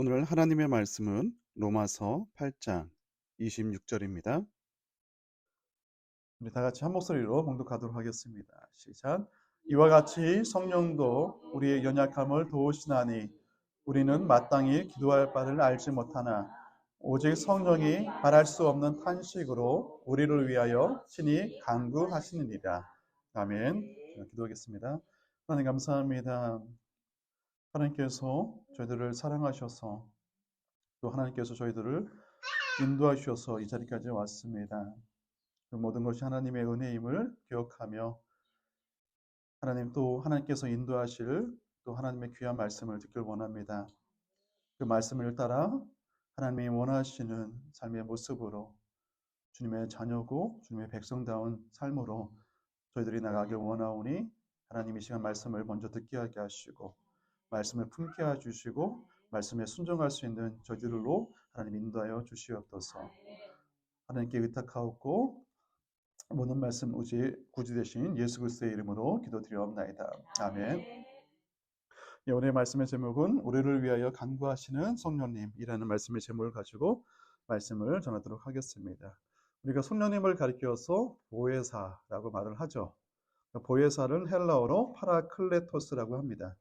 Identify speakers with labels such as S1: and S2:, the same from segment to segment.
S1: 오늘 하나님의 말씀은 로마서 8장 26절입니다. 우리 다 같이 한 목소리로 봉독하도록 하겠습니다. 시작. 이와 같이 성령도 우리의 연약함을 도우시나니 우리는 마땅히 기도할 바를 알지 못하나 오직 성령이 말할 수 없는 탄식으로 우리를 위하여 친히 간구하시느니라. 아멘. 기도하겠습니다. 하나님 감사합니다. 하나님께서 저희들을 사랑하셔서 또 하나님께서 저희들을 인도하셔서 이 자리까지 왔습니다. 그 모든 것이 하나님의 은혜임을 기억하며 하나님 또 하나님께서 인도하실 또 하나님의 귀한 말씀을 듣길 원합니다. 그 말씀을 따라 하나님이 원하시는 삶의 모습으로 주님의 자녀고 주님의 백성다운 삶으로 저희들이 나가길 원하오니 하나님 이 시간 말씀을 먼저 듣게 하게 하시고 말씀을 품게 해주시고 말씀에 순종할 수 있는 저희들로 하나님 인도하여 주시옵소서. 하나님께 의탁하옵고 모든 말씀 구주 되신 예수 그리스도의 이름으로 기도드리옵나이다. 아멘. 오늘의 말씀의 제목은 우리를 위하여 간구하시는 성령님이라는 말씀의 제목을 가지고 말씀을 전하도록 하겠습니다. 우리가 성령님을 가리켜서 보혜사라고 말을 하죠. 보혜사는 헬라어로 파라클레토스라고 합니다.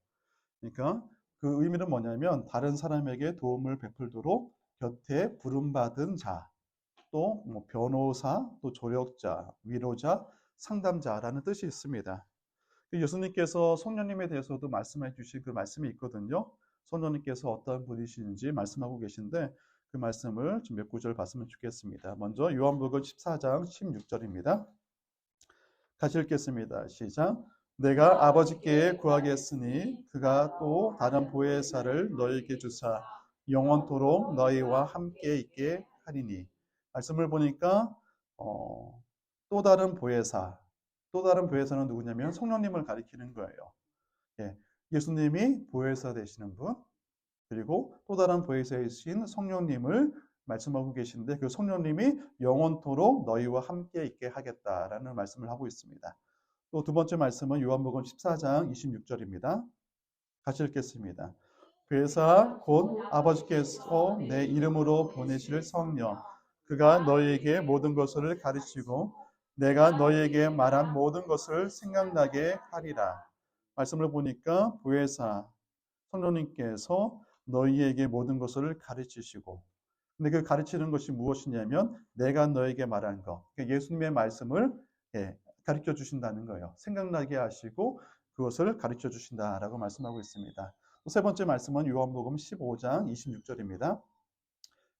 S1: 그러니까 그 의미는 뭐냐면 다른 사람에게 도움을 베풀도록 곁에 부름받은 자, 또 변호사, 또 조력자, 위로자, 상담자라는 뜻이 있습니다. 예수님께서 성령님에 대해서도 말씀해 주신 그 말씀이 있거든요. 성령님께서 어떤 분이신지 말씀하고 계신데 그 말씀을 좀 몇 구절 봤으면 좋겠습니다. 먼저 요한복음 14장 16절입니다. 같이 읽겠습니다. 시작. 내가 아버지께 구하겠으니 그가 또 다른 보혜사를 너희에게 주사 영원토록 너희와 함께 있게 하리니. 말씀을 보니까 또 다른 보혜사, 또 다른 보혜사는 누구냐면 성령님을 가리키는 거예요. 예수님이 보혜사 되시는 분, 그리고 또 다른 보혜사이신 성령님을 말씀하고 계신데 그 성령님이 영원토록 너희와 함께 있게 하겠다라는 말씀을 하고 있습니다. 또 두 번째 말씀은 요한복음 14장 26절입니다. 같이 읽겠습니다. 보혜사 곧 아버지께서 내 이름으로 보내실 성령 그가 너희에게 모든 것을 가르치고 내가 너희에게 말한 모든 것을 생각나게 하리라. 말씀을 보니까 보혜사 성령님께서 너희에게 모든 것을 가르치시고 근데 그 가르치는 것이 무엇이냐면 내가 너에게 말한 것 예수님의 말씀을 가르쳐 주신다는 거예요. 생각나게 하시고 그것을 가르쳐 주신다라고 말씀하고 있습니다. 세 번째 말씀은 요한복음 15장 26절입니다.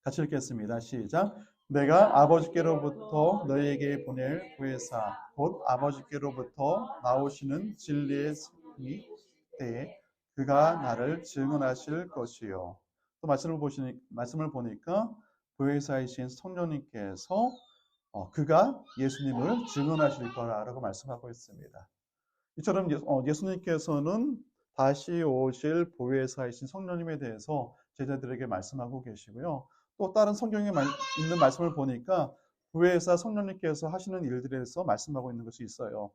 S1: 같이 읽겠습니다. 시작. 내가 아버지께로부터 너희에게 보낼 보혜사 곧 아버지께로부터 나오시는 진리의 성이 때에 그가 나를 증언하실 것이요. 또 말씀을 보니까 보혜사이신 성령님께서 그가 예수님을 증언하실 거라고 말씀하고 있습니다. 이처럼 예수님께서는 다시 오실 보혜사이신 성령님에 대해서 제자들에게 말씀하고 계시고요. 또 다른 성경에 있는 말씀을 보니까 보혜사 성령님께서 하시는 일들에 대해서 말씀하고 있는 것이 있어요.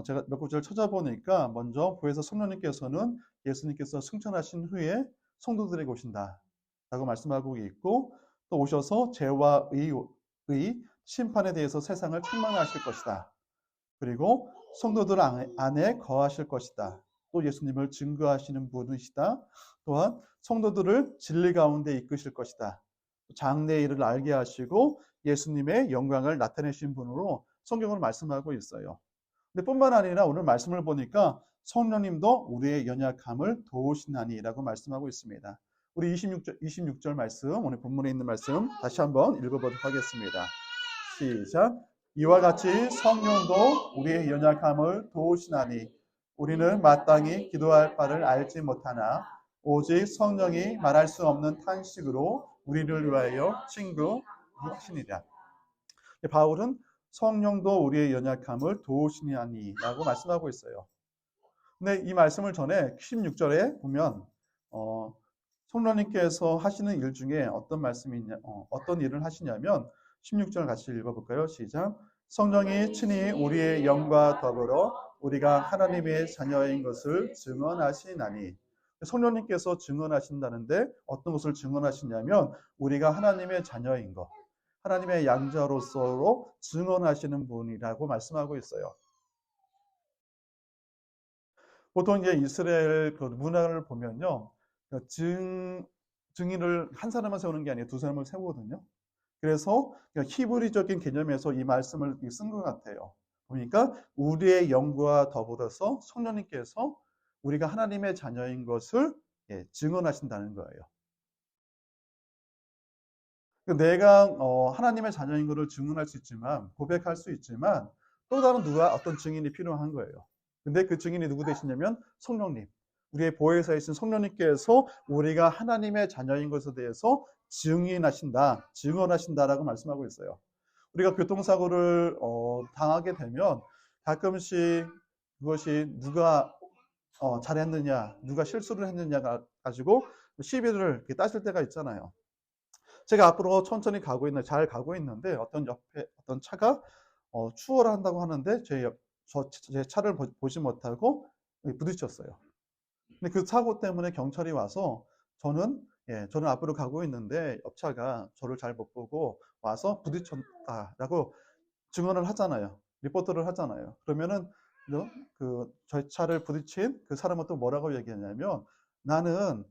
S1: 제가 몇 구절 찾아보니까 먼저 보혜사 성령님께서는 예수님께서 승천하신 후에 성도들에게 오신다라고 말씀하고 있고 또 오셔서 죄와 의 심판에 대해서 세상을 책망하실 것이다. 그리고 성도들 안에 거하실 것이다. 또 예수님을 증거하시는 분이시다. 또한 성도들을 진리 가운데 이끄실 것이다. 장래의 일을 알게 하시고 예수님의 영광을 나타내신 분으로 성경을 말씀하고 있어요. 근데 뿐만 아니라 오늘 말씀을 보니까 성령님도 우리의 연약함을 도우시나니라고 말씀하고 있습니다. 우리 26절 말씀, 오늘 본문에 있는 말씀 다시 한번 읽어보도록 하겠습니다. 시작. 이와 같이 성령도 우리의 연약함을 도우시나니 우리는 마땅히 기도할 바를 알지 못하나 오직 성령이 말할 수 없는 탄식으로 우리를 위하여 친구하시니라. 바울은 성령도 우리의 연약함을 도우시나니라고 말씀하고 있어요. 근데 이 말씀을 전에 16절에 보면 성령님께서 하시는 일 중에 어떤 일을 하시냐면 16절 같이 읽어볼까요? 시작. 성령이 친히 우리의 영과 더불어 우리가 하나님의 자녀인 것을 증언하시나니 성령님께서 증언하신다는데 어떤 것을 증언하시냐면 우리가 하나님의 자녀인 것, 하나님의 양자로서 증언하시는 분이라고 말씀하고 있어요. 보통 이제 이스라엘 그 문화를 보면요, 증인을 한 사람만 세우는 게 아니라 두 사람을 세우거든요. 그래서 히브리적인 개념에서 이 말씀을 쓴 것 같아요. 그러니까 우리의 영과 더불어서 성령님께서 우리가 하나님의 자녀인 것을 증언하신다는 거예요. 내가 하나님의 자녀인 것을 증언할 수 있지만, 고백할 수 있지만 또 다른 누가 어떤 증인이 필요한 거예요. 근데 그 증인이 누구 되시냐면 성령님, 우리의 보혜사이신 성령님께서 우리가 하나님의 자녀인 것에 대해서 증언하신다라고 말씀하고 있어요. 우리가 교통사고를 당하게 되면 가끔씩 그것이 누가 잘했느냐, 누가 실수를 했느냐가 가지고 시비를 따질 때가 있잖아요. 제가 앞으로 천천히 잘 가고 있는데 어떤 옆에 어떤 차가 추월을 한다고 하는데 제 차를 보지 못하고 부딪혔어요. 근데 그 사고 때문에 경찰이 와서 저는 앞으로 가고 있는데 옆차가 저를 잘 못 보고 와서 부딪혔다라고 증언을 하잖아요. 리포트를 하잖아요. 그러면은 저 차를 부딪힌 그 사람은 또 뭐라고 얘기하냐면 나는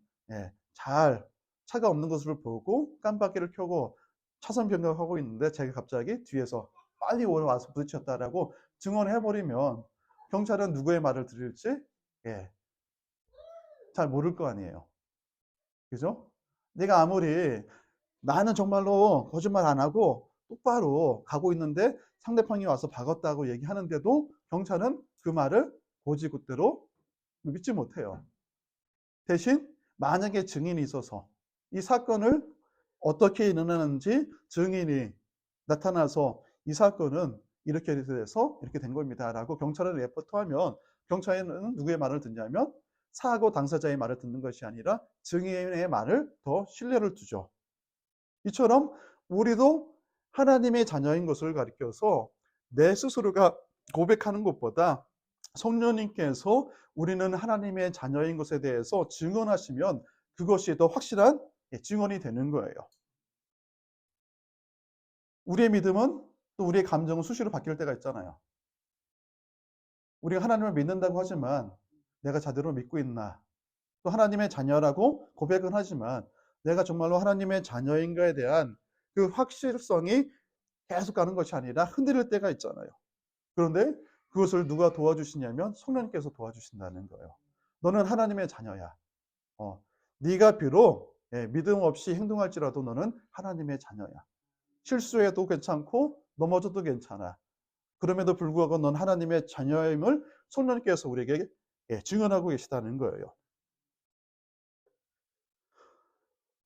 S1: 잘 차가 없는 것을 보고 깜빡이를 켜고 차선 변경하고 있는데 제가 갑자기 뒤에서 빨리 와서 부딪혔다라고 증언을 해버리면 경찰은 누구의 말을 들을지 잘 모를 거 아니에요. 그죠? 내가 아무리 나는 정말로 거짓말 안 하고 똑바로 가고 있는데 상대방이 와서 박았다고 얘기하는데도 경찰은 그 말을 고지굿대로 믿지 못해요. 대신 만약에 증인이 있어서 이 사건을 어떻게 일어나는지 증인이 나타나서 이 사건은 이렇게 돼서 이렇게 된 겁니다 라고 경찰에 레포트하면 경찰은 누구의 말을 듣냐면 사고 당사자의 말을 듣는 것이 아니라 증인의 말을 더 신뢰를 두죠. 이처럼 우리도 하나님의 자녀인 것을 가리켜서 내 스스로가 고백하는 것보다 성령님께서 우리는 하나님의 자녀인 것에 대해서 증언하시면 그것이 더 확실한 증언이 되는 거예요. 우리의 믿음은 또 우리의 감정은 수시로 바뀔 때가 있잖아요. 우리가 하나님을 믿는다고 하지만 내가 제대로 믿고 있나? 또 하나님의 자녀라고 고백은 하지만 내가 정말로 하나님의 자녀인가에 대한 그 확실성이 계속 가는 것이 아니라 흔들릴 때가 있잖아요. 그런데 그것을 누가 도와주시냐면 성령님께서 도와주신다는 거예요. 너는 하나님의 자녀야. 네가 비록 믿음 없이 행동할지라도 너는 하나님의 자녀야. 실수해도 괜찮고 넘어져도 괜찮아. 그럼에도 불구하고 넌 하나님의 자녀임을 성령님께서 우리에게 증언하고 계시다는 거예요.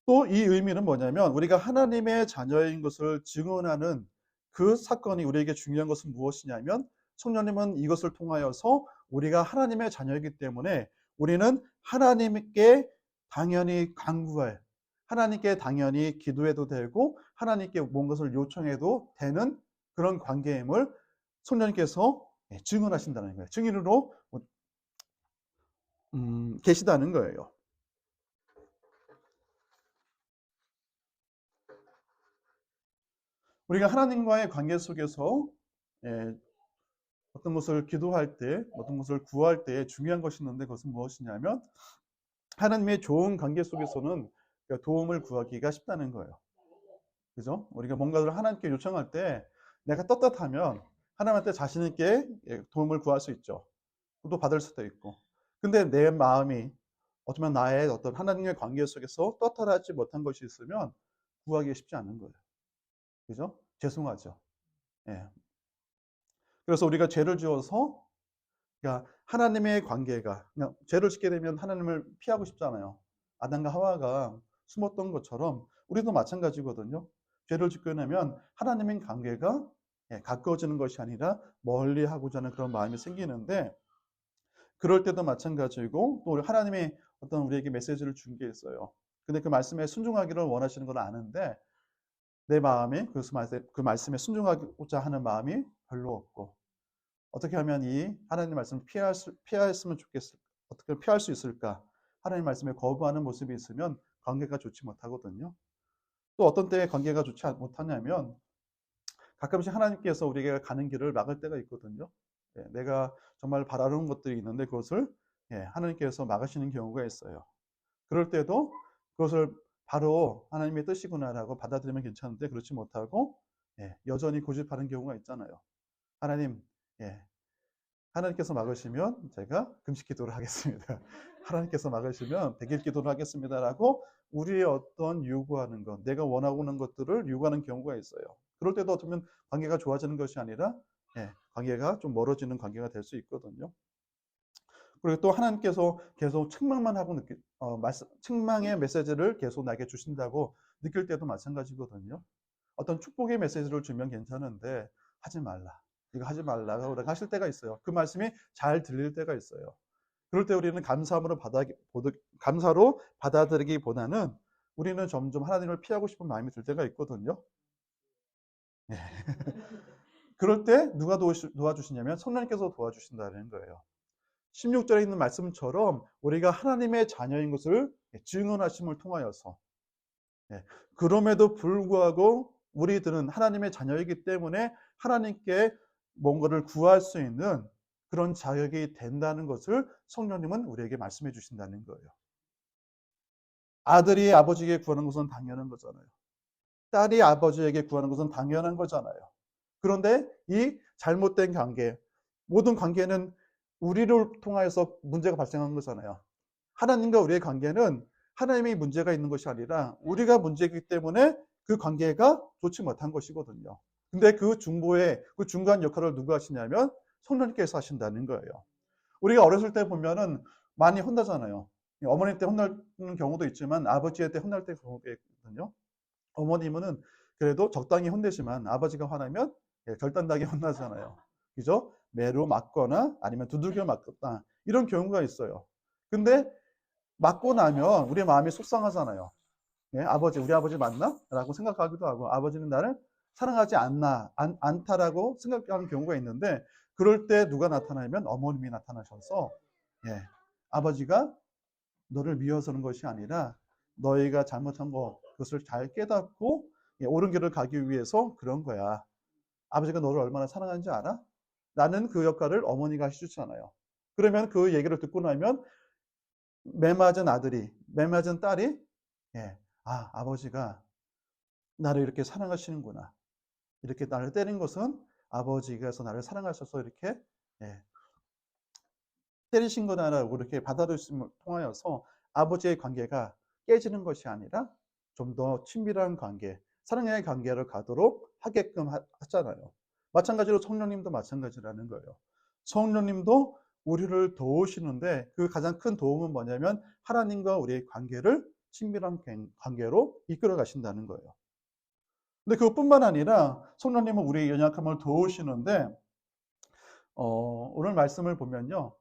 S1: 또 이 의미는 뭐냐면 우리가 하나님의 자녀인 것을 증언하는 그 사건이 우리에게 중요한 것은 무엇이냐면 성령님은 이것을 통하여서 우리가 하나님의 자녀이기 때문에 우리는 하나님께 당연히 간구할, 하나님께 당연히 기도해도 되고 하나님께 뭔것을 요청해도 되는 그런 관계임을 성령님께서 증언하신다는 거예요. 증인으로 계시다는 거예요. 우리가 하나님과의 관계 속에서 어떤 것을 기도할 때, 어떤 것을 구할 때 중요한 것이 있는데 그것은 무엇이냐면 하나님의 좋은 관계 속에서는 도움을 구하기가 쉽다는 거예요. 그죠? 우리가 뭔가를 하나님께 요청할 때 내가 떳떳하면 하나님한테 자신 있게 도움을 구할 수 있죠. 또 받을 수도 있고. 근데 내 마음이 어쩌면 나의 어떤 하나님의 관계 속에서 떳떳하지 못한 것이 있으면 구하기 쉽지 않은 거예요. 그죠? 죄송하죠. 예. 그래서 우리가 죄를 지어서 그러니까 하나님의 관계가 그냥 죄를 짓게 되면 하나님을 피하고 싶잖아요. 아담과 하와가 숨었던 것처럼 우리도 마찬가지거든요. 죄를 짓게 되면 하나님의 관계가 가까워지는 것이 아니라 멀리 하고자 하는 그런 마음이 생기는데 그럴 때도 마찬가지고 또 하나님이 어떤 우리에게 메시지를 준 게 있어요. 근데 그 말씀에 순종하기를 원하시는 걸 아는데 내 마음에 그 말씀에 순종하고자 하는 마음이 별로 없고 어떻게 하면 이 하나님의 말씀을 피했으면 좋겠을까? 어떻게 피할 수 있을까? 하나님 말씀에 거부하는 모습이 있으면 관계가 좋지 못하거든요. 또 어떤 때에 관계가 좋지 못하냐면 가끔씩 하나님께서 우리가 가는 길을 막을 때가 있거든요. 예, 내가 정말 바라는 것들이 있는데 그것을 하나님께서 막으시는 경우가 있어요. 그럴 때도 그것을 바로 하나님의 뜻이구나라고 받아들이면 괜찮은데 그렇지 못하고 여전히 고집하는 경우가 있잖아요. 하나님, 하나님께서 막으시면 제가 금식 기도를 하겠습니다. 하나님께서 막으시면 백일 기도를 하겠습니다라고 우리의 어떤 요구하는 것, 내가 원하고 있는 것들을 요구하는 경우가 있어요. 그럴 때도 어쩌면 관계가 좋아지는 것이 아니라 관계가 좀 멀어지는 관계가 될 수 있거든요. 그리고 또 하나님께서 계속 책망만 하고 책망의 메시지를 계속 나에게 주신다고 느낄 때도 마찬가지거든요. 어떤 축복의 메시지를 주면 괜찮은데 하지 말라. 이거 하지 말라고 하실 때가 있어요. 그 말씀이 잘 들릴 때가 있어요. 그럴 때 우리는 감사로 받아들이기보다는 우리는 점점 하나님을 피하고 싶은 마음이 들 때가 있거든요. 그럴 때 누가 도와주시냐면 성령님께서 도와주신다는 거예요. 16절에 있는 말씀처럼 우리가 하나님의 자녀인 것을 증언하심을 통하여서 그럼에도 불구하고 우리들은 하나님의 자녀이기 때문에 하나님께 뭔가를 구할 수 있는 그런 자격이 된다는 것을 성령님은 우리에게 말씀해 주신다는 거예요. 아들이 아버지에게 구하는 것은 당연한 거잖아요. 딸이 아버지에게 구하는 것은 당연한 거잖아요. 그런데 이 잘못된 관계, 모든 관계는 우리를 통하여서 문제가 발생한 거잖아요. 하나님과 우리의 관계는 하나님이 문제가 있는 것이 아니라 우리가 문제이기 때문에 그 관계가 좋지 못한 것이거든요. 근데 그 중간 역할을 누가 하시냐면 성령님께서 하신다는 거예요. 우리가 어렸을 때 보면은 많이 혼나잖아요. 어머니 때 혼나는 경우도 있지만 아버지 때 혼날 때 경우도 있거든요. 어머님은 그래도 적당히 혼내지만 아버지가 화나면 결단나게 혼나잖아요. 그죠? 매로 맞거나 아니면 두들겨 맞거나 이런 경우가 있어요. 근데 맞고 나면 우리 마음이 속상하잖아요. 우리 아버지 맞나? 라고 생각하기도 하고 아버지는 나를 사랑하지 않다라고 생각하는 경우가 있는데 그럴 때 누가 나타나면 어머님이 나타나셔서 아버지가 너를 미워서는 것이 아니라 너희가 잘못한 그것을 잘 깨닫고 옳은 길을 가기 위해서 그런 거야. 아버지가 너를 얼마나 사랑하는지 알아? 나는 그 역할을 어머니가 해주잖아요. 그러면 그 얘기를 듣고 나면 매맞은 딸이 아버지가 나를 이렇게 사랑하시는구나. 이렇게 나를 때린 것은 아버지께서 나를 사랑하셔서 이렇게 때리신 거다라고 이렇게 받아들임을 통하여서 아버지의 관계가 깨지는 것이 아니라 좀 더 친밀한 관계, 사랑의 관계를 가도록 하게끔 하잖아요. 마찬가지로 성령님도 마찬가지라는 거예요. 성령님도 우리를 도우시는데 그 가장 큰 도움은 뭐냐면 하나님과 우리의 관계를 친밀한 관계로 이끌어 가신다는 거예요. 근데 그것뿐만 아니라 성령님은 우리의 연약함을 도우시는데 오늘 말씀을 보면요.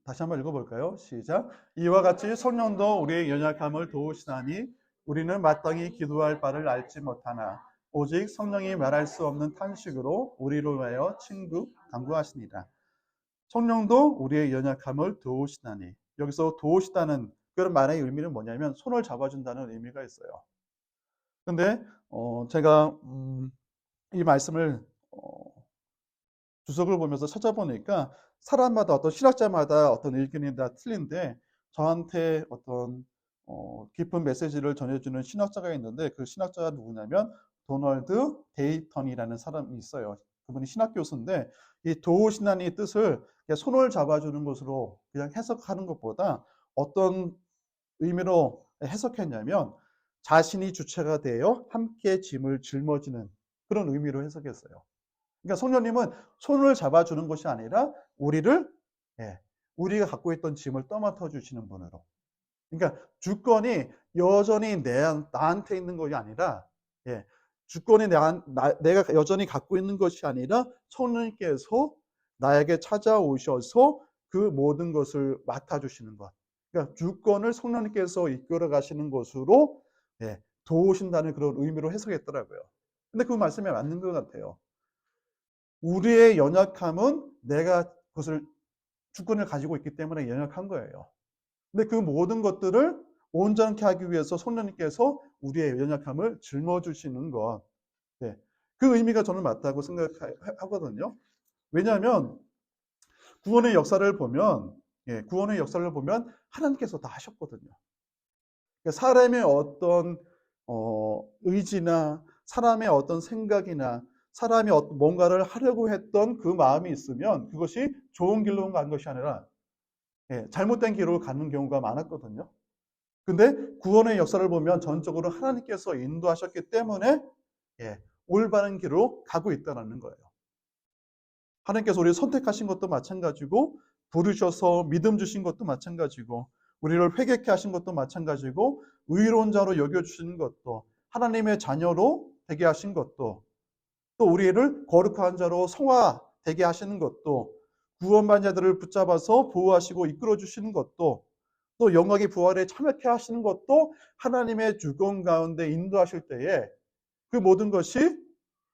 S1: 다시 한번 읽어볼까요? 시작. 이와 같이 성령도 우리의 연약함을 도우시나니 우리는 마땅히 기도할 바를 알지 못하나 오직 성령이 말할 수 없는 탄식으로 우리를 위하여 간구하시니라. 성령도 우리의 연약함을 도우시나니 여기서 도우시다는 그런 말의 의미는 뭐냐면 손을 잡아준다는 의미가 있어요. 근데 제가 이 말씀을 주석을 보면서 찾아보니까 사람마다 어떤 신학자마다 어떤 의견이 다 틀린데 저한테 어떤 깊은 메시지를 전해주는 신학자가 있는데 그 신학자가 누구냐면 도널드 데이턴이라는 사람이 있어요. 그분이 신학 교수인데 이 도우시나니 뜻을 손을 잡아주는 것으로 그냥 해석하는 것보다 어떤 의미로 해석했냐면 자신이 주체가 되어 함께 짐을 짊어지는 그런 의미로 해석했어요. 그러니까 성령님은 손을 잡아주는 것이 아니라 우리가 갖고 있던 짐을 떠맡아 주시는 분으로. 그러니까 주권이 여전히 나한테 있는 것이 아니라, 주권이 내가 여전히 갖고 있는 것이 아니라 성령님께서 나에게 찾아오셔서 그 모든 것을 맡아주시는 것. 그러니까 주권을 성령님께서 이끌어 가시는 것으로 도우신다는 그런 의미로 해석했더라고요. 근데 그 말씀에 맞는 것 같아요. 우리의 연약함은 내가 그것을 주권을 가지고 있기 때문에 연약한 거예요. 근데 그 모든 것들을 온전케 하기 위해서 성령님께서 우리의 연약함을 짊어주시는 것. 네. 그 의미가 저는 맞다고 생각하거든요. 왜냐하면 구원의 역사를 보면, 구원의 역사를 보면 하나님께서 다 하셨거든요. 그러니까 사람의 어떤 의지나 사람의 어떤 생각이나 사람이 뭔가를 하려고 했던 그 마음이 있으면 그것이 좋은 길로 간 것이 아니라 잘못된 길로 가는 경우가 많았거든요. 근데 구원의 역사를 보면 전적으로 하나님께서 인도하셨기 때문에 올바른 길로 가고 있다는 거예요. 하나님께서 우리를 선택하신 것도 마찬가지고 부르셔서 믿음 주신 것도 마찬가지고 우리를 회개케 하신 것도 마찬가지고 의로운 자로 여겨주시는 것도 하나님의 자녀로 되게 하신 것도 또 우리를 거룩한 자로 성화되게 하시는 것도 구원받은 자들을 붙잡아서 보호하시고 이끌어주시는 것도 또 영광의 부활에 참여케 하시는 것도 하나님의 주권 가운데 인도하실 때에 그 모든 것이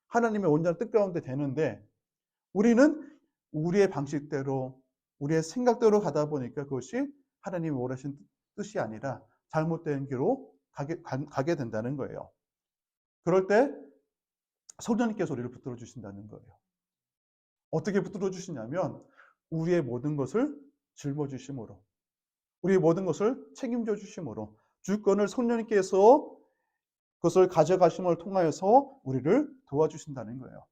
S1: 하나님의 온전한 뜻 가운데 되는데 우리는 우리의 방식대로 우리의 생각대로 가다 보니까 그것이 하나님이 원하신 뜻이 아니라 잘못된 길로 가게 된다는 거예요. 그럴 때 성령님께서 우리를 붙들어 주신다는 거예요. 어떻게 붙들어 주시냐면 우리의 모든 것을 짊어주심으로 우리의 모든 것을 책임져 주심으로 주권을 성령님께서 그것을 가져가심을 통하여서 우리를 도와주신다는 거예요.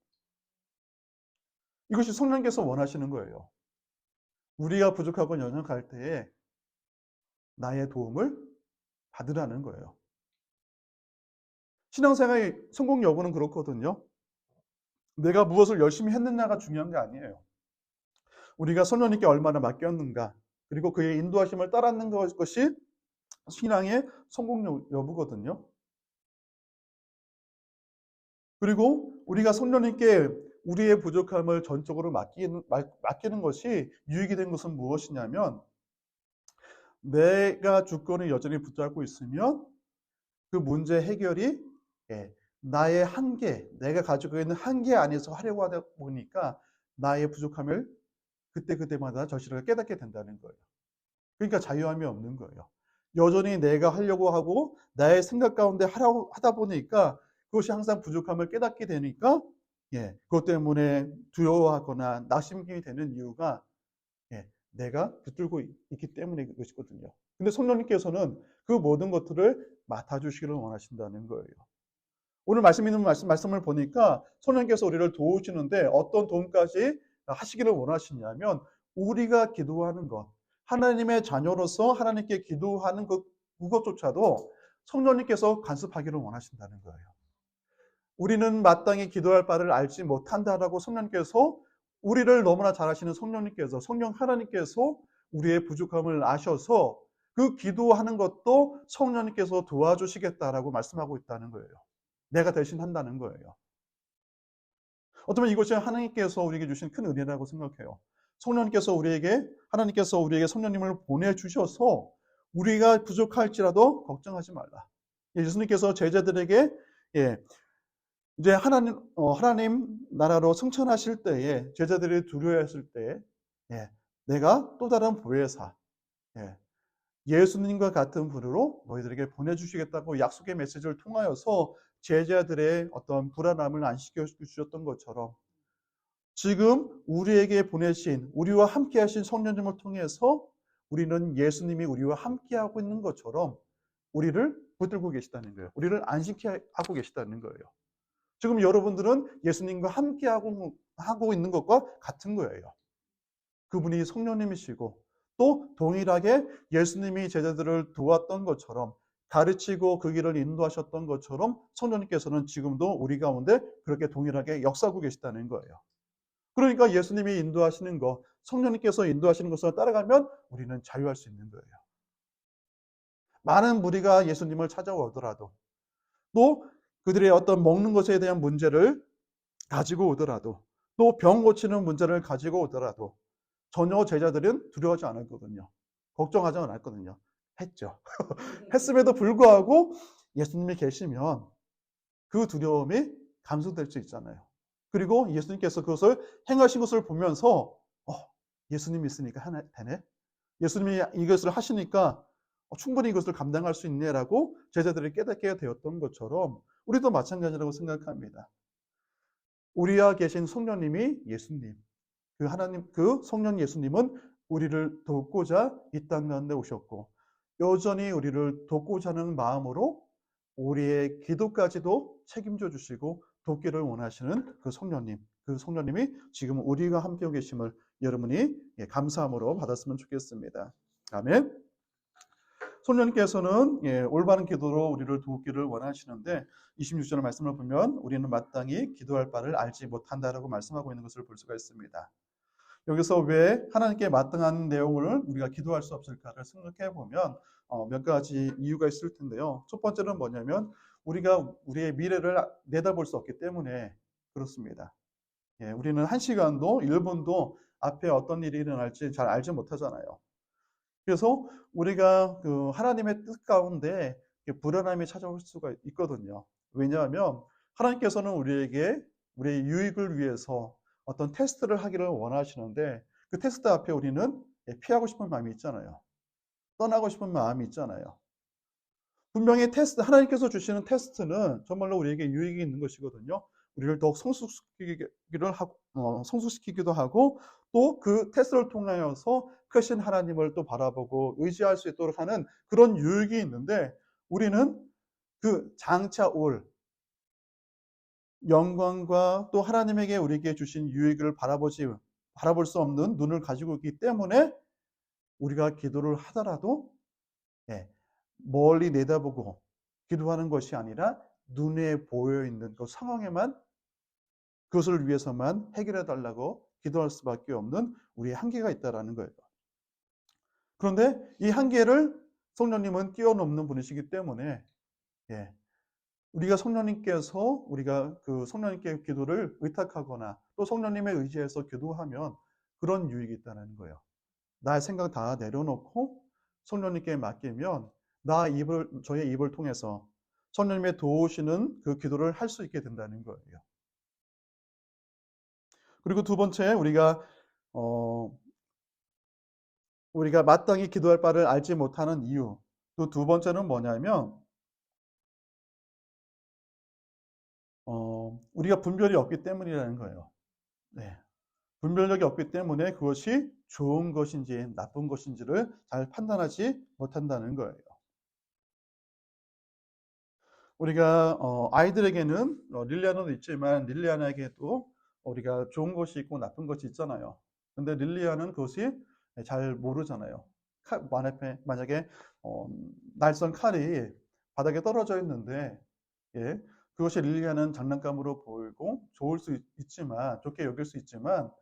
S1: 이것이 성령께서 원하시는 거예요. 우리가 부족하고 연약할 때에 나의 도움을 받으라는 거예요. 신앙생활의 성공 여부는 그렇거든요. 내가 무엇을 열심히 했느냐가 중요한 게 아니에요. 우리가 성령님께 얼마나 맡겼는가 그리고 그의 인도하심을 따랐는 것이 신앙의 성공 여부거든요. 그리고 우리가 성령님께 우리의 부족함을 전적으로 맡기는 것이 유익이 된 것은 무엇이냐면 내가 주권을 여전히 붙잡고 있으면 그 문제 해결이 나의 한계, 내가 가지고 있는 한계 안에서 하려고 하다 보니까 나의 부족함을 그때마다 절실하게 깨닫게 된다는 거예요. 그러니까 자유함이 없는 거예요. 여전히 내가 하려고 하고 나의 생각 가운데 하려고 하다 보니까 그것이 항상 부족함을 깨닫게 되니까 그것 때문에 두려워하거나 낙심이 되는 이유가 내가 붙들고 있기 때문에 그것이거든요. 근데 성령님께서는 그 모든 것들을 맡아주시기를 원하신다는 거예요. 오늘 말씀 있는 말씀을 보니까 성령님께서 우리를 도우시는데 어떤 도움까지 하시기를 원하시냐면 우리가 기도하는 것, 하나님의 자녀로서 하나님께 기도하는 그것조차도 성령님께서 간섭하기를 원하신다는 거예요. 우리는 마땅히 기도할 바를 알지 못한다라고 성령님께서 우리를 너무나 잘 아시는 성령님께서 성령 하나님께서 우리의 부족함을 아셔서 그 기도하는 것도 성령님께서 도와주시겠다라고 말씀하고 있다는 거예요. 내가 대신 한다는 거예요. 어쩌면 이것이 하나님께서 우리에게 주신 큰 은혜라고 생각해요. 하나님께서 우리에게 성령님을 보내주셔서 우리가 부족할지라도 걱정하지 말라. 예수님께서 제자들에게 이제 하나님 나라로 승천하실 때에 제자들이 두려워했을 때에 내가 또 다른 보혜사 예수님과 같은 분으로 너희들에게 보내주시겠다고 약속의 메시지를 통하여서 제자들의 어떤 불안함을 안식해 주셨던 것처럼 지금 우리에게 보내신 우리와 함께 하신 성령님을 통해서 우리는 예수님이 우리와 함께하고 있는 것처럼 우리를 붙들고 계시다는 거예요. 우리를 안식하고 계시다는 거예요. 지금 여러분들은 예수님과 함께하고 있는 것과 같은 거예요. 그분이 성령님이시고 또 동일하게 예수님이 제자들을 도왔던 것처럼 가르치고 그 길을 인도하셨던 것처럼 성령님께서는 지금도 우리 가운데 그렇게 동일하게 역사하고 계시다는 거예요. 그러니까 예수님이 인도하시는 것, 성령님께서 인도하시는 것을 따라가면 우리는 자유할 수 있는 거예요. 많은 무리가 예수님을 찾아오더라도 또 그들의 어떤 먹는 것에 대한 문제를 가지고 오더라도 또 병 고치는 문제를 가지고 오더라도 전혀 제자들은 두려워하지 않았거든요. 걱정하지 않았거든요. 했죠. 했음에도 불구하고 예수님이 계시면 그 두려움이 감소될 수 있잖아요. 그리고 예수님께서 그것을 행하신 것을 보면서 예수님이 있으니까 되네. 예수님이 이것을 하시니까 충분히 이것을 감당할 수 있네라고 제자들이 깨닫게 되었던 것처럼 우리도 마찬가지라고 생각합니다. 우리와 계신 성령님이 예수님, 그 하나님, 그 성령 예수님은 우리를 돕고자 이 땅 가운데 오셨고 여전히 우리를 돕고자 하는 마음으로 우리의 기도까지도 책임져 주시고 돕기를 원하시는 그 성령님, 그 성령님이 지금 우리가 함께하고 계심을 여러분이 감사함으로 받았으면 좋겠습니다. 아멘. 성령님께서는 올바른 기도로 우리를 돕기를 원하시는데 26절 말씀을 보면 우리는 마땅히 기도할 바를 알지 못한다라고 말씀하고 있는 것을 볼 수가 있습니다. 여기서 왜 하나님께 마땅한 내용을 우리가 기도할 수 없을까를 생각해 보면 몇 가지 이유가 있을 텐데요. 첫 번째는 뭐냐면 우리가 우리의 미래를 내다볼 수 없기 때문에 그렇습니다. 우리는 1시간도 1분도 앞에 어떤 일이 일어날지 잘 알지 못하잖아요. 그래서 우리가 그 하나님의 뜻 가운데 불안함이 찾아올 수가 있거든요. 왜냐하면 하나님께서는 우리에게 우리의 유익을 위해서 어떤 테스트를 하기를 원하시는데 그 테스트 앞에 우리는 피하고 싶은 마음이 있잖아요. 떠나고 싶은 마음이 있잖아요. 분명히 하나님께서 주시는 테스트는 정말로 우리에게 유익이 있는 것이거든요. 우리를 더욱 성숙시키기도 하고 또 그 테스트를 통하여서 크신 하나님을 또 바라보고 의지할 수 있도록 하는 그런 유익이 있는데 우리는 그 장차 올 영광과 또 하나님에게 우리에게 주신 유익을 바라볼 수 없는 눈을 가지고 있기 때문에 우리가 기도를 하더라도 멀리 내다보고 기도하는 것이 아니라 눈에 보여 있는 그 상황에만 그것을 위해서만 해결해 달라고 기도할 수밖에 없는 우리의 한계가 있다라는 거예요. 그런데 이 한계를 성령님은 뛰어넘는 분이시기 때문에 우리가 그 성령님께 기도를 의탁하거나 또 성령님의 의지에서 기도하면 그런 유익이 있다는 거예요. 나의 생각 다 내려놓고 성령님께 맡기면 저의 입을 통해서 성령님의 도우시는 그 기도를 할 수 있게 된다는 거예요. 그리고 두 번째, 우리가 마땅히 기도할 바를 알지 못하는 이유. 또 두 번째는 뭐냐면, 우리가 분별이 없기 때문이라는 거예요. 네. 분별력이 없기 때문에 그것이 좋은 것인지 나쁜 것인지를 잘 판단하지 못한다는 거예요. 우리가 아이들에게는 릴리아나도 있지만 릴리아나에게도 우리가 좋은 것이 있고 나쁜 것이 있잖아요. 근데 릴리아는 그것이 잘 모르잖아요. 만약에 날선 칼이 바닥에 떨어져 있는데 그것이 릴리아는 장난감으로 보이고 좋게 여길 수 있지만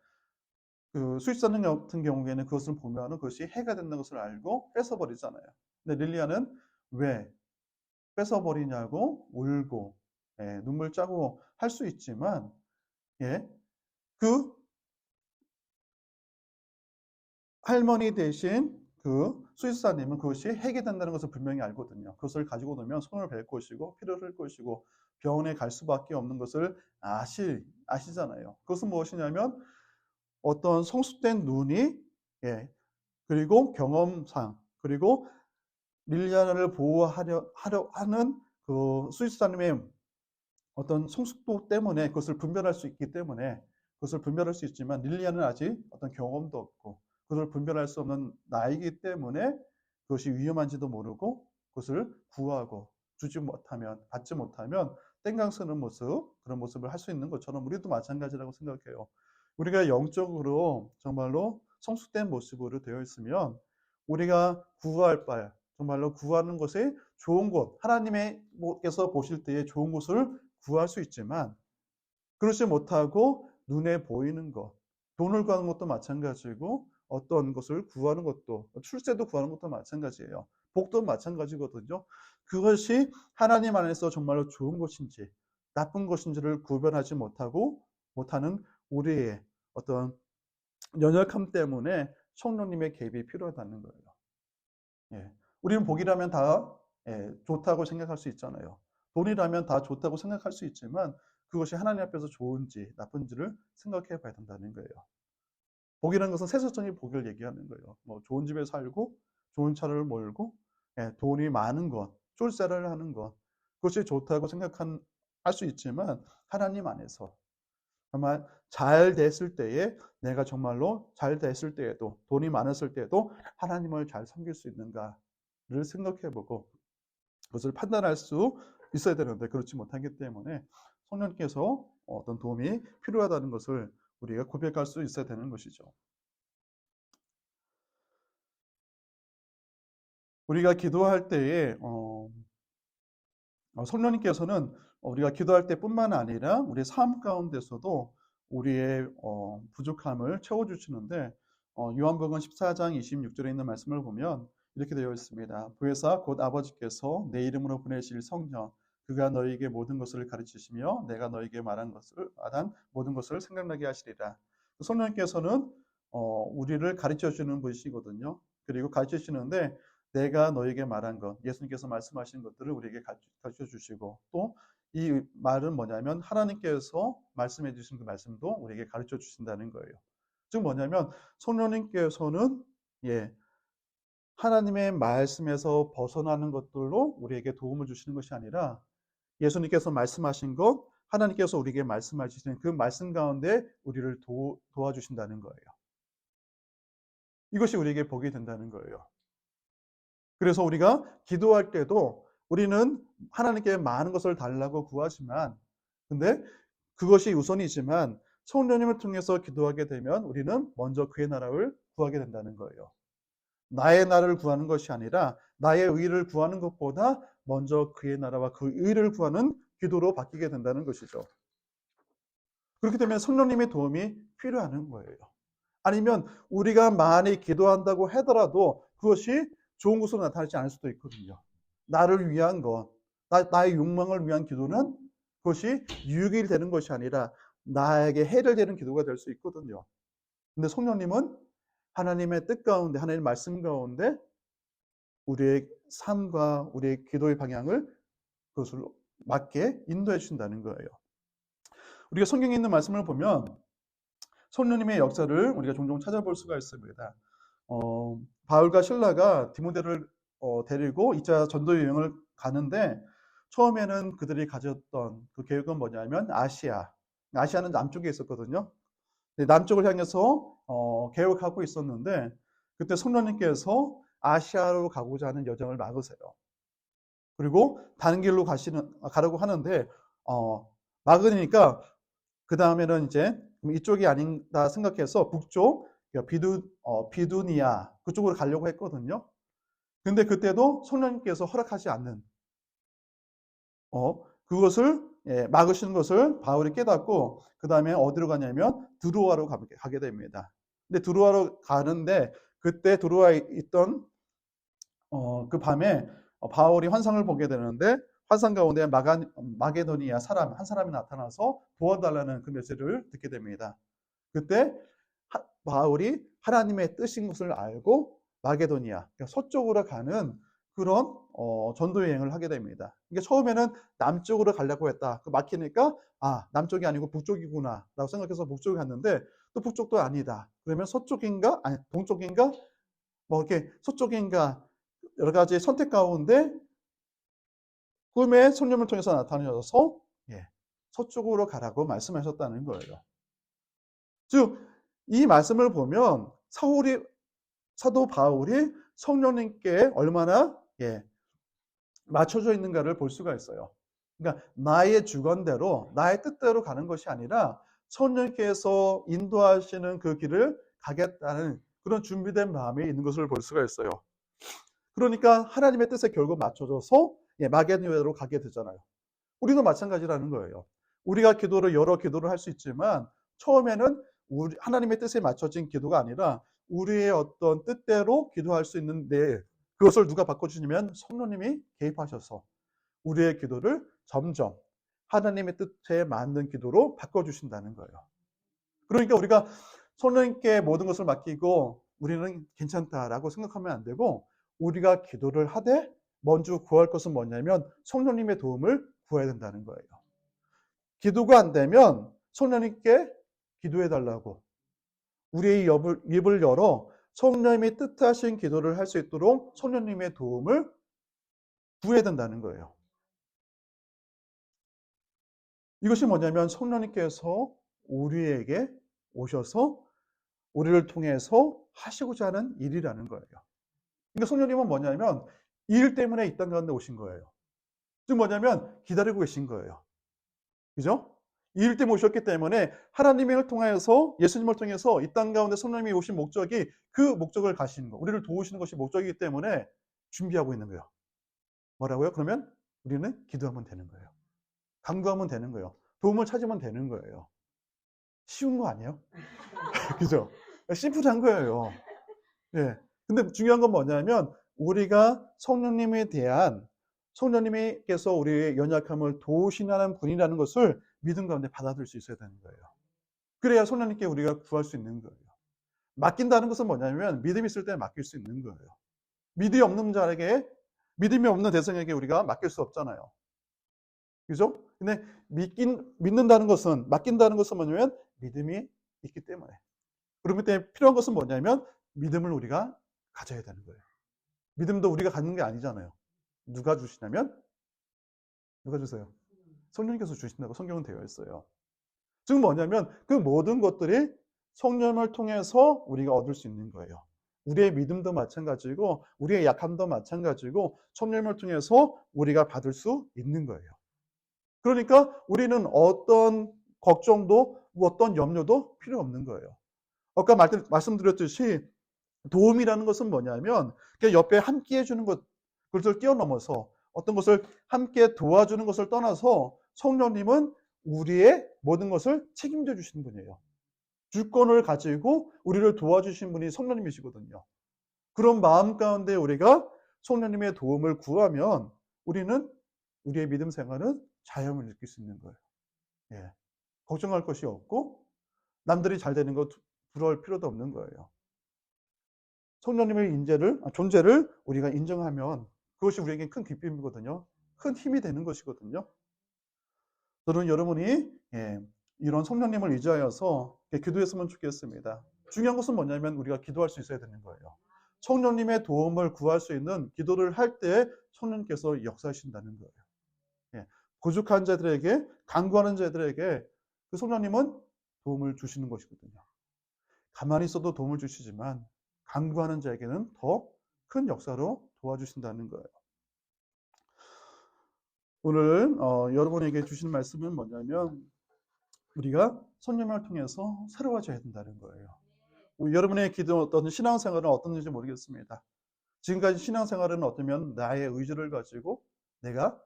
S1: 그 수의사님 같은 경우에는 그것을 보면 그것이 해가 된다는 것을 알고 뺏어버리잖아요. 근데 릴리아는 왜 뺏어버리냐고 울고 눈물 짜고 할 수 있지만 그 할머니 대신 그 수의사님은 그것이 해결된다는 것을 분명히 알거든요. 그것을 가지고 놀면 손을 벨 것이고 피를 흘릴 것이고 병원에 갈 수밖에 없는 것을 아시잖아요. 그것은 무엇이냐면 어떤 성숙된 눈이 그리고 경험상 그리고 릴리아나를 보호하려 하는 그 수의사님의 어떤 성숙도 때문에 그것을 분별할 수 있기 때문에 그것을 분별할 수 있지만 릴리아는 아직 어떤 경험도 없고 그것을 분별할 수 없는 나이기 때문에 그것이 위험한지도 모르고 그것을 구하고 받지 못하면 땡강 쓰는 그런 모습을 할 수 있는 것처럼 우리도 마찬가지라고 생각해요. 우리가 영적으로 정말로 성숙된 모습으로 되어 있으면 우리가 구할 바, 정말로 구하는 것에 좋은 곳, 하나님께서 보실 때에 좋은 곳을 구할 수 있지만 그렇지 못하고 눈에 보이는 것, 돈을 구하는 것도 마찬가지고 어떤 것을 구하는 것도 출세도 구하는 것도 마찬가지예요. 복도 마찬가지거든요. 그것이 하나님 안에서 정말로 좋은 것인지 나쁜 것인지를 구별하지 못하는 우리의 어떤 연약함 때문에 성령님의 개입이 필요하다는 거예요. 우리는 복이라면 다 좋다고 생각할 수 있잖아요. 돈이라면 다 좋다고 생각할 수 있지만 그것이 하나님 앞에서 좋은지 나쁜지를 생각해 봐야 된다는 거예요. 복이라는 것은 세속적인 복을 얘기하는 거예요. 뭐 좋은 집에 살고 좋은 차를 몰고 돈이 많은 것, 쫄세를 하는 것, 그것이 좋다고 할 수 있지만 하나님 안에서 정말 잘 됐을 때에, 내가 정말로 잘 됐을 때에도, 돈이 많았을 때에도 하나님을 잘 섬길 수 있는가를 생각해보고 그것을 판단할 수 있어야 되는데 그렇지 못하기 때문에 성령께서 어떤 도움이 필요하다는 것을 우리가 고백할 수 있어야 되는 것이죠. 우리가 기도할 때에 성령님께서는 우리가 기도할 때뿐만 아니라 우리 삶 가운데서도 우리의 부족함을 채워주시는데, 요한복음 14장 26절에 있는 말씀을 보면 이렇게 되어 있습니다. 보혜사 곧 아버지께서 내 이름으로 보내실 성령, 그가 너희에게 모든 것을 가르치시며 내가 너희에게 말한 모든 것을 생각나게 하시리라. 성령님께서는 우리를 가르쳐 주는 분이시거든요. 그리고 가르쳐 주시는데 내가 너에게 말한 것, 예수님께서 말씀하신 것들을 우리에게 가르쳐 주시고, 또 이 말은 뭐냐면 하나님께서 말씀해 주신 그 말씀도 우리에게 가르쳐 주신다는 거예요. 즉 뭐냐면 성령님께서는 하나님의 말씀에서 벗어나는 것들로 우리에게 도움을 주시는 것이 아니라 예수님께서 말씀하신 것, 하나님께서 우리에게 말씀하시는 그 말씀 가운데 우리를 도와주신다는 거예요. 이것이 우리에게 복이 된다는 거예요. 그래서 우리가 기도할 때도 우리는 하나님께 많은 것을 달라고 구하지만, 근데 그것이 우선이지만 성령님을 통해서 기도하게 되면 우리는 먼저 그의 나라를 구하게 된다는 거예요. 나의 나라를 구하는 것이 아니라 나의 의를 구하는 것보다 먼저 그의 나라와 그 의를 구하는 기도로 바뀌게 된다는 것이죠. 그렇게 되면 성령님의 도움이 필요한 거예요. 아니면 우리가 많이 기도한다고 하더라도 그것이 좋은 것으로 나타나지 않을 수도 있거든요. 나를 위한 것, 나의 욕망을 위한 기도는 그것이 유익이 되는 것이 아니라 나에게 해를 되는 기도가 될 수 있거든요. 근데 성령님은 하나님의 뜻 가운데, 하나님의 말씀 가운데 우리의 삶과 우리의 기도의 방향을 그것을 맞게 인도해 주신다는 거예요. 우리가 성경에 있는 말씀을 보면 성령님의 역사를 우리가 종종 찾아볼 수가 있습니다. 바울과 실라가 디모데를 데리고 2차 전도 여행을 가는데, 처음에는 그들이 가졌던 그 계획은 뭐냐면 아시아는 남쪽에 있었거든요. 남쪽을 향해서 계획하고 있었는데 그때 성령님께서 아시아로 가고자 하는 여정을 막으세요. 그리고 다른 길로 가라고 하는데 막으니까 그 다음에는 이제 이쪽이 아닌가 생각해서 북쪽 비두니아 그쪽으로 가려고 했거든요. 근데 그때도 성령님께서 허락하지 않는 그것을 막으시는 것을 바울이 깨닫고 그 다음에 어디로 가냐면 드로아로 가게 됩니다. 근데 드로아로 가는데 그때 드로아에 있던 그 밤에 바울이 환상을 보게 되는데 환상 가운데 마게도니아 한 사람이 나타나서 도와달라는 그 메시지를 듣게 됩니다. 그때 바울이 하나님의 뜻인 것을 알고 마게도니아, 그러니까 서쪽으로 가는 그런 전도 여행을 하게 됩니다. 그러니까 처음에는 남쪽으로 가려고 했다. 막히니까 남쪽이 아니고 북쪽이구나 라고 생각해서 북쪽에 갔는데 또 북쪽도 아니다. 그러면 서쪽인가? 아니 동쪽인가? 뭐 이렇게 서쪽인가? 여러 가지 선택 가운데 꿈에 성령을 통해서 나타나셔서 서쪽으로 가라고 말씀하셨다는 거예요. 즉, 이 말씀을 보면 사도 바울이 성령님께 얼마나 맞춰져 있는가를 볼 수가 있어요. 그러니까 나의 주관대로, 나의 뜻대로 가는 것이 아니라 성령께서 인도하시는 그 길을 가겠다는 그런 준비된 마음이 있는 것을 볼 수가 있어요. 그러니까 하나님의 뜻에 결국 맞춰져서 마게도니아로 가게 되잖아요. 우리도 마찬가지라는 거예요. 우리가 여러 기도를 할 수 있지만 처음에는 하나님의 뜻에 맞춰진 기도가 아니라 우리의 어떤 뜻대로 기도할 수 있는데 그것을 누가 바꿔주냐면 성령님이 개입하셔서 우리의 기도를 점점 하나님의 뜻에 맞는 기도로 바꿔주신다는 거예요. 그러니까 우리가 성령님께 모든 것을 맡기고 우리는 괜찮다라고 생각하면 안 되고, 우리가 기도를 하되 먼저 구할 것은 뭐냐면 성령님의 도움을 구해야 된다는 거예요. 기도가 안 되면 성령님께 기도해 달라고 우리의 입을 열어 성령님이 뜻하신 기도를 할 수 있도록 성령님의 도움을 구해야 된다는 거예요. 이것이 뭐냐면 성령님께서 우리에게 오셔서 우리를 통해서 하시고자 하는 일이라는 거예요. 그러니까 성령님은 뭐냐면 이 일 때문에 이 땅 가운데 오신 거예요. 즉 뭐냐면 기다리고 계신 거예요. 그죠? 이 일 때문에 오셨기 때문에 하나님을 통하여서 예수님을 통해서 이 땅 가운데 성령님이 오신 목적이 그 목적을 가시는 거, 우리를 도우시는 것이 목적이기 때문에 준비하고 있는 거예요. 뭐라고요? 그러면 우리는 기도하면 되는 거예요. 간구하면 되는 거예요. 도움을 찾으면 되는 거예요. 쉬운 거 아니에요? 그죠? 심플한 거예요. 예. 근데 중요한 건 뭐냐면 우리가 성령님에 대한 성령님께서 우리의 연약함을 도우시는 분이라는 것을 믿음 가운데 받아들일 수 있어야 되는 거예요. 그래야 성령님께 우리가 구할 수 있는 거예요. 맡긴다는 것은 뭐냐면 믿음이 있을 때 맡길 수 있는 거예요. 믿음이 없는 자에게, 믿음이 없는 대상에게 우리가 맡길 수 없잖아요. 그죠? 근데 믿는다는 것은, 맡긴다는 것은 뭐냐면 믿음이 있기 때문에. 그렇기 때문에 필요한 것은 뭐냐면 믿음을 우리가 가져야 되는 거예요. 믿음도 우리가 갖는 게 아니잖아요. 누가 주시냐면, 누가 주세요? 성령님께서 주신다고 성경은 되어 있어요. 즉 뭐냐면 그 모든 것들이 성령을 통해서 우리가 얻을 수 있는 거예요. 우리의 믿음도 마찬가지고 우리의 약함도 마찬가지고 성령을 통해서 우리가 받을 수 있는 거예요. 그러니까 우리는 어떤 걱정도 어떤 염려도 필요 없는 거예요. 아까 말씀드렸듯이 도움이라는 것은 뭐냐면 옆에 함께 해주는 것을 뛰어넘어서 어떤 것을 함께 도와주는 것을 떠나서 성령님은 우리의 모든 것을 책임져 주시는 분이에요. 주권을 가지고 우리를 도와주신 분이 성령님이시거든요. 그런 마음 가운데 우리가 성령님의 도움을 구하면 우리는 우리의 믿음 생활은 자유함을 느낄 수 있는 거예요. 예. 걱정할 것이 없고 남들이 잘 되는 거 부러울 필요도 없는 거예요. 성령님의 존재를 우리가 인정하면 그것이 우리에게 큰 기쁨이거든요. 큰 힘이 되는 것이거든요. 저는 여러분이 이런 성령님을 의지하여서 기도했으면 좋겠습니다. 중요한 것은 뭐냐면 우리가 기도할 수 있어야 되는 거예요. 성령님의 도움을 구할 수 있는 기도를 할 때 성령님께서 역사하신다는 거예요. 부족한 자들에게, 간구하는 자들에게 그 성령님은 도움을 주시는 것이거든요. 가만히 있어도 도움을 주시지만 간구하는 자에게는 더 큰 역사로 도와주신다는 거예요. 오늘 여러분에게 주신 말씀은 뭐냐면 우리가 성령을 통해서 새로워져야 된다는 거예요. 여러분의 기도 어떤 신앙생활은 어떤지 모르겠습니다. 지금까지 신앙생활은 어쩌면 나의 의지를 가지고 내가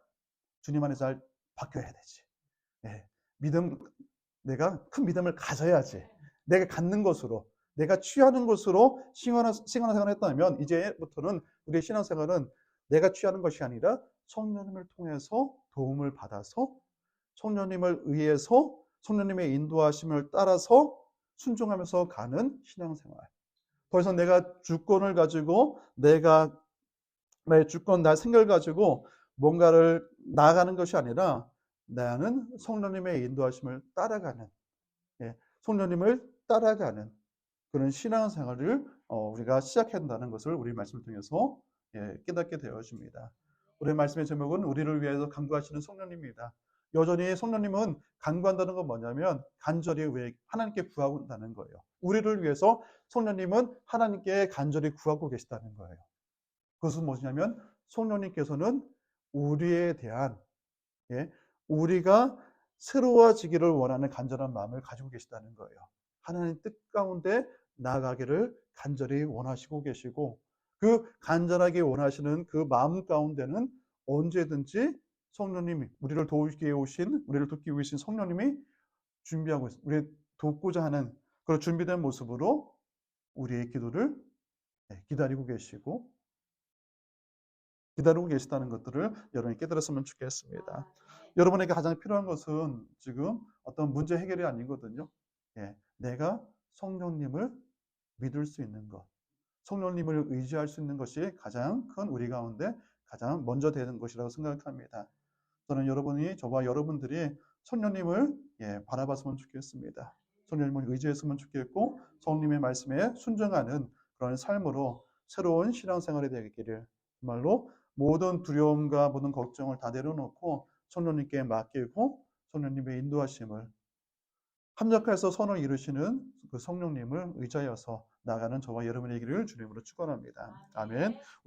S1: 주님 안에 잘 바뀌어야 되지. 내가 큰 믿음을 가져야지. 내가 갖는 것으로, 내가 취하는 것으로 신앙생활을 했다면 이제부터는 우리의 신앙생활은 내가 취하는 것이 아니라 성령님을 통해서 도움을 받아서 성령님을 의해서 성령님의 인도하심을 따라서 순종하면서 가는 신앙생활. 더 이상 내가 주권을 가지고 내가 나의 주권, 나의 생각을 가지고 뭔가를 나아가는 것이 아니라 나는 성령님의 인도하심을 따라가는, 성령님을 따라가는 그런 신앙생활을 우리가 시작해야 한다는 것을 우리 말씀을 통해서 깨닫게 되어집니다. 우리 말씀의 제목은 우리를 위해서 간구하시는 성령님입니다. 여전히 성령님은 간구한다는 건 뭐냐면 간절히 하나님께 구한다는 거예요. 우리를 위해서 성령님은 하나님께 간절히 구하고 계시다는 거예요. 그것은 무엇이냐면 성령님께서는 우리에 대한 우리가 새로워지기를 원하는 간절한 마음을 가지고 계시다는 거예요. 하나님 뜻 가운데 나아가기를 간절히 원하시고 계시고 그 간절하게 원하시는 그 마음 가운데는 언제든지 성령님이 우리를 돕기 위해 성령님이 준비하고 있습니다. 우리 돕고자 하는 그런 준비된 모습으로 우리의 기도를 기다리고 계시다는 것들을 여러분이 깨달았으면 좋겠습니다. 여러분에게 가장 필요한 것은 지금 어떤 문제 해결이 아니거든요. 내가 성령님을 믿을 수 있는 것, 성령님을 의지할 수 있는 것이 가장 큰 우리 가운데 가장 먼저 되는 것이라고 생각합니다. 저는 저와 여러분들이 성령님을 바라봤으면 좋겠습니다. 성령님을 의지했으면 좋겠고 성령님의 말씀에 순종하는 그런 삶으로 새로운 신앙생활이 되기를 정말로 모든 두려움과 모든 걱정을 다 내려놓고 성령님께 맡기고 성령님의 인도하심을 합력해서 선을 이루시는 그 성령님을 의지하여서 나가는 저와 여러분의 길을 주님으로 축원합니다. 아멘.